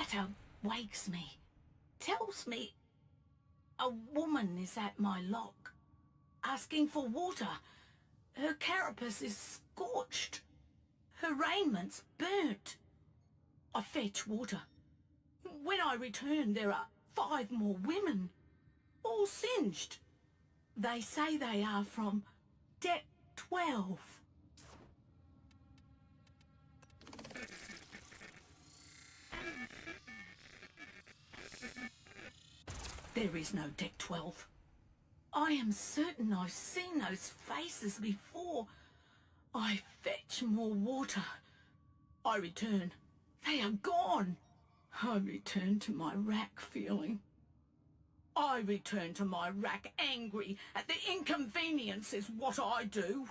chatter wakes me, tells me a woman is at my lock, asking for water. Her carapace is scorched. Her raiment burnt. I fetch water. When I return, there are 5 more women, all singed. They say they are from Deck 12. There is no Deck 12. I am certain I've seen those faces before. I fetch more water. I return. They are gone. I return to my rack feeling. I return to my rack angry at the inconvenience is what I do.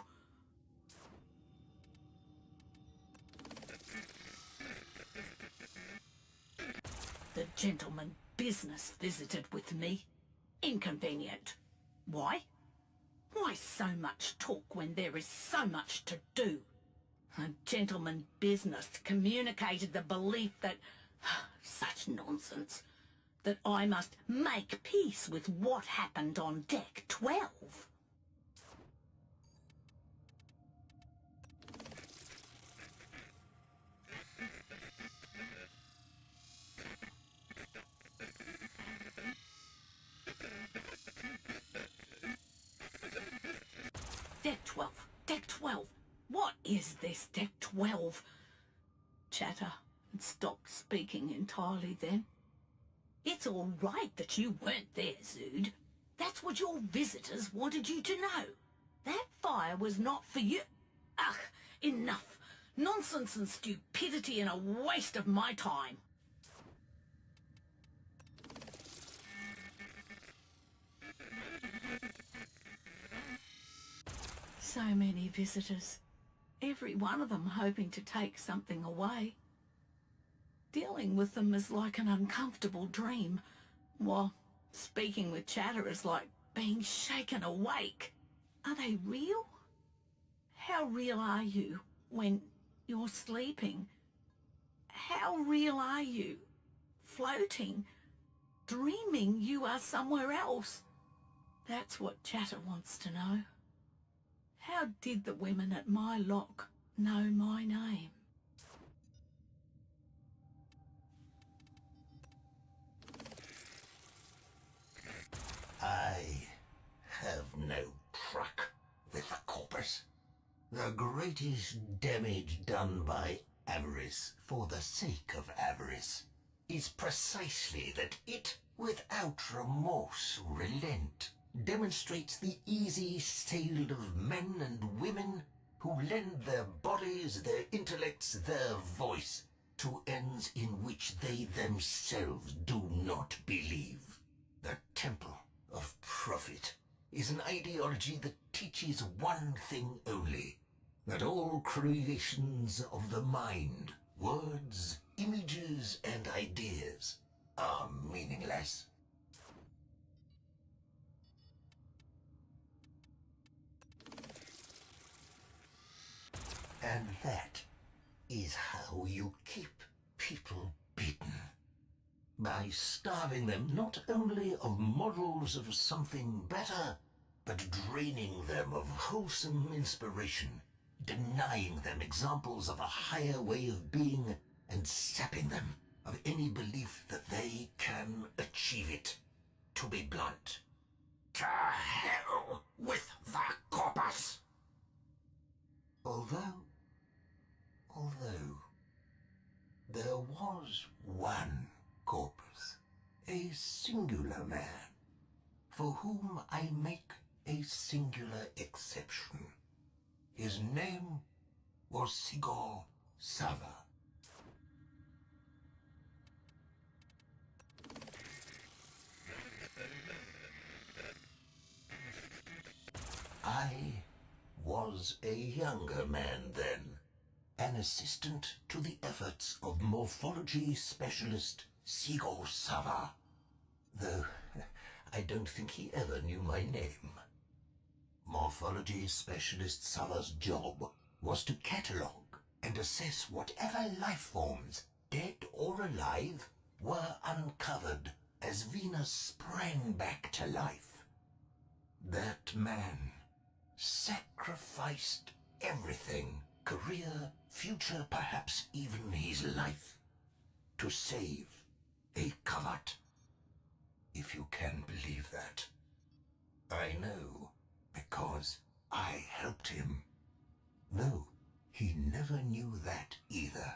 The gentleman business visited with me. Inconvenient. Why? Why so much talk when there is so much to do? A gentleman business communicated the belief that... such nonsense. That I must make peace with what happened on Deck 12. Deck 12. Deck 12. What is this Deck 12? Chatter had stopped speaking entirely then. It's all right that you weren't there, Zood. That's what your visitors wanted you to know. That fire was not for you. Ugh, enough. Nonsense and stupidity and a waste of my time. So many visitors. Every one of them hoping to take something away. Dealing with them is like an uncomfortable dream, while speaking with chatter is like being shaken awake. Are they real? How real are you when you're sleeping? How real are you? Floating, dreaming you are somewhere else? That's what chatter wants to know. How did the women at my lock know my name? I have no truck with the corpus. The greatest damage done by avarice for the sake of avarice is precisely that it, without remorse, relent, demonstrates the easy sale of men and women who lend their bodies, their intellects, their voice to ends in which they themselves do not believe. The temple of profit is an ideology that teaches one thing only, that all creations of the mind, words, images, and ideas are meaningless. And that is how you keep people beaten. By starving them not only of models of something better, but draining them of wholesome inspiration, denying them examples of a higher way of being, and sapping them of any belief that they can achieve it. To be blunt, to hell with the corpus! Although, there was one corpus, a singular man, for whom I make a singular exception. His name was Sigor Sava. I was a younger man then, an assistant to the efforts of morphology specialist Sigor Sava, though I don't think he ever knew my name. Morphology specialist Sava's job was to catalogue and assess whatever life forms, dead or alive, were uncovered as Venus sprang back to life. That man sacrificed everything, career, future, perhaps even his life, to save a covert. If you can believe that. I know, because I helped him. Though he never knew that either.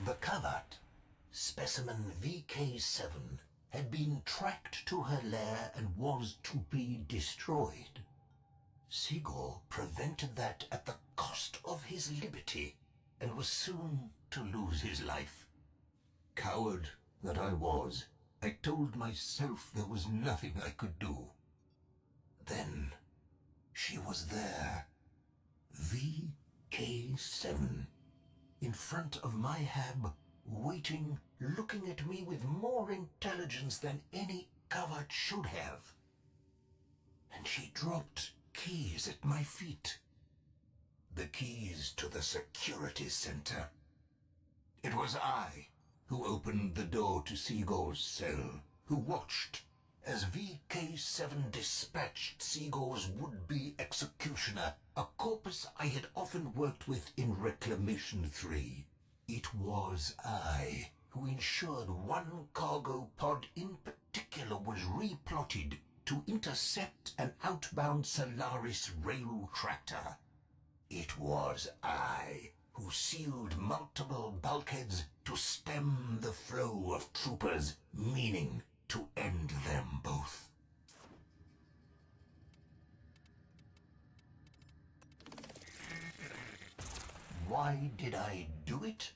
The covert, specimen VK7, had been tracked to her lair and was to be destroyed. Sigor prevented that at the cost of his liberty, and was soon to lose his life. Coward that I was, I told myself there was nothing I could do. Then she was there, VK7, in front of my hab, waiting, looking at me with more intelligence than any covert should have. And she dropped keys at my feet. The keys to the security center. It was I who opened the door to Sigor's cell, who watched as VK7 dispatched Sigor's would-be executioner, a corpus I had often worked with in Reclamation 3. It was I who ensured one cargo pod in particular was replotted to intercept an outbound Solaris rail tractor. It was I who sealed multiple bulkheads to stem the flow of troopers, meaning to end them both. Why did I do it?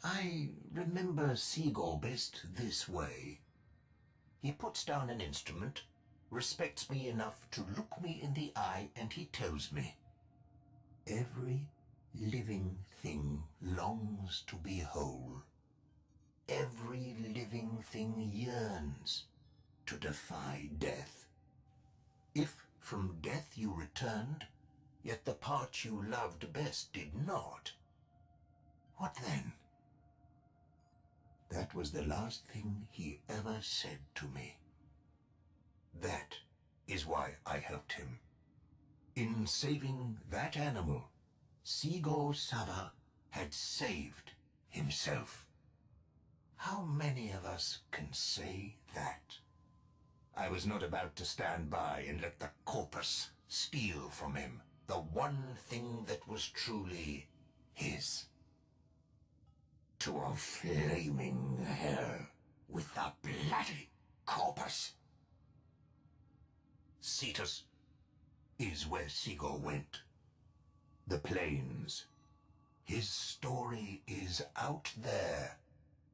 I remember Sigor best this way. He puts down an instrument, respects me enough to look me in the eye, and he tells me, every living thing longs to be whole. Every living thing yearns to defy death. If from death you returned, yet the part you loved best did not, what then? That was the last thing he ever said to me. That is why I helped him. In saving that animal, Sigor Sava had saved himself. How many of us can say that? I was not about to stand by and let the corpus steal from him the one thing that was truly his. To a flaming hell with the bloody corpus. Cetus is where Sigor went. The plains. His story is out there,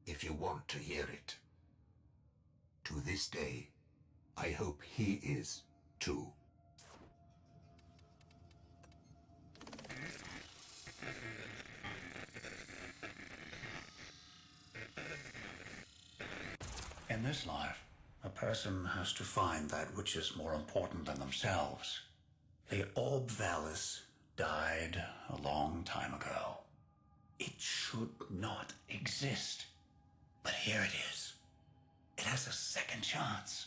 if you want to hear it. To this day, I hope he is, too. In this life, a person has to find that which is more important than themselves. The Orb Valis died a long time ago. It should not exist. But here it is. It has a second chance.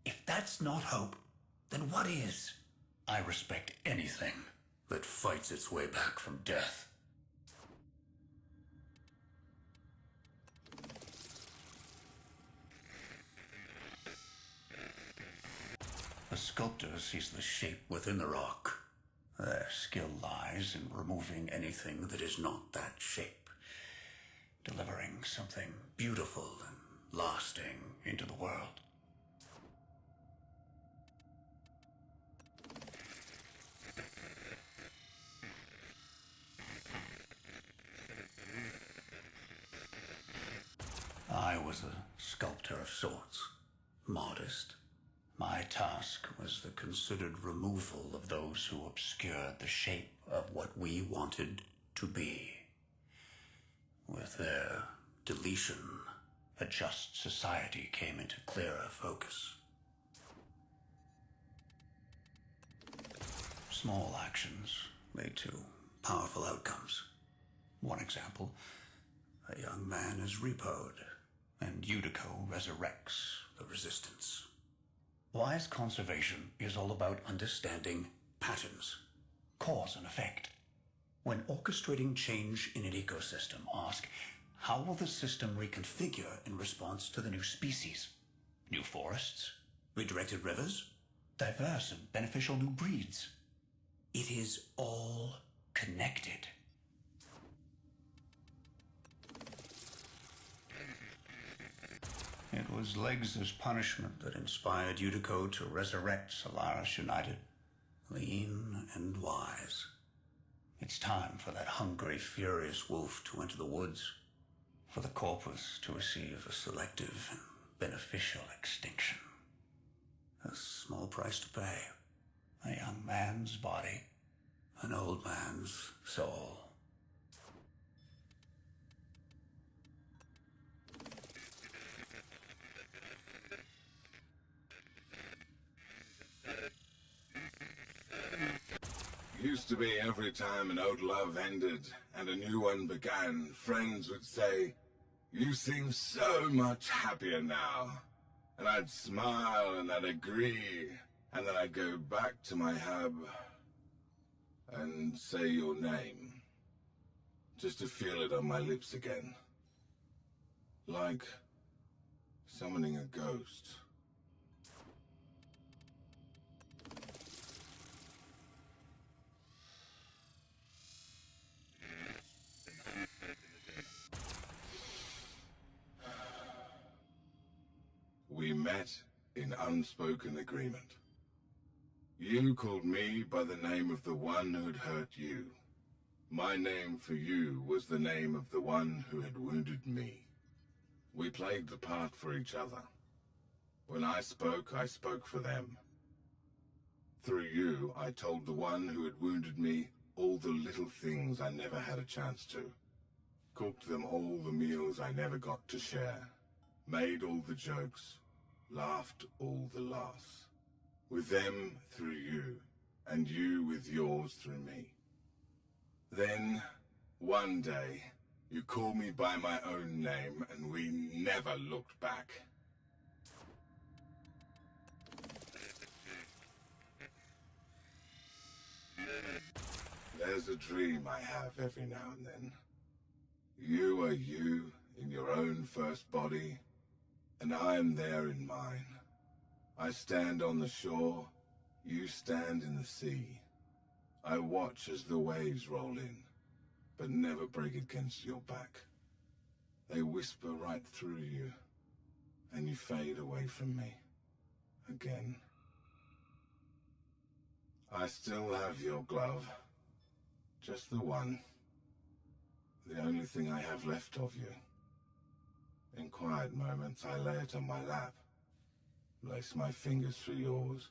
If that's not hope, then what is? I respect anything that fights its way back from death. The sculptor sees the shape within the rock. Their skill lies in removing anything that is not that shape, delivering something beautiful and lasting into the world. I was a sculptor of sorts, modest. My task was the considered removal of those who obscured the shape of what we wanted to be. With their deletion, a just society came into clearer focus. Small actions lead to powerful outcomes. One example, a young man is repoed, and Unico resurrects the resistance. Wise conservation is all about understanding patterns, cause and effect. When orchestrating change in an ecosystem, ask, how will the system reconfigure in response to the new species? New forests? Redirected rivers? Diverse and beneficial new breeds? It is all connected. It was Legs' punishment that inspired Unico to resurrect Solaris United. Lean and wise. It's time for that hungry, furious wolf to enter the woods. For the corpus to receive a selective and beneficial extinction. A small price to pay. A young man's body. An old man's soul. Used to be every time an old love ended and a new one began, friends would say, "You seem so much happier now." And I'd smile and I'd agree, and then I'd go back to my hub and say your name, just to feel it on my lips again. Like summoning a ghost. We met in unspoken agreement. You called me by the name of the one who'd hurt you. My name for you was the name of the one who had wounded me. We played the part for each other. When I spoke for them. Through you, I told the one who had wounded me all the little things I never had a chance to. Cooked them all the meals I never got to share. Made all the jokes. Laughed all the laughs. With them through you, and you with yours through me. Then, one day, you called me by my own name, and we never looked back. There's a dream I have every now and then. You are you in your own first body, and I am there in mine. I stand on the shore, you stand in the sea. I watch as the waves roll in, but never break against your back. They whisper right through you, and you fade away from me. Again. I still have your glove. Just the one. The only thing I have left of you. In quiet moments, I lay it on my lap, lace my fingers through yours,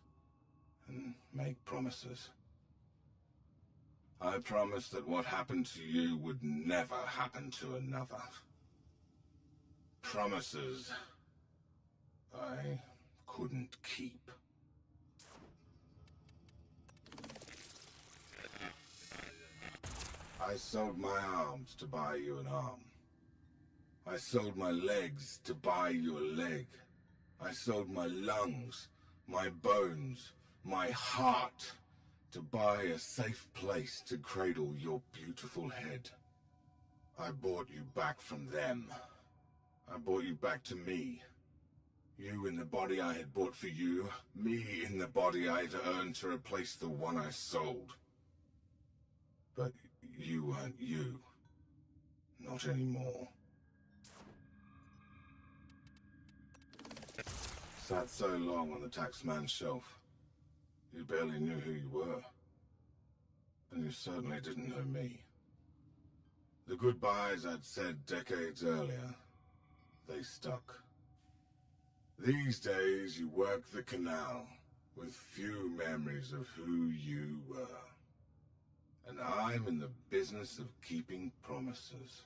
and make promises. I promised that what happened to you would never happen to another. Promises I couldn't keep. I sold my arms to buy you an arm. I sold my legs to buy you a leg. I sold my lungs, my bones, my heart to buy a safe place to cradle your beautiful head. I bought you back from them. I bought you back to me. You in the body I had bought for you, me in the body I had earned to replace the one I sold. But you weren't you. Not anymore. Sat so long on the taxman's shelf, you barely knew who you were. And you certainly didn't know me. The goodbyes I'd said decades earlier, they stuck. These days you work the canal, with few memories of who you were. And I'm in the business of keeping promises.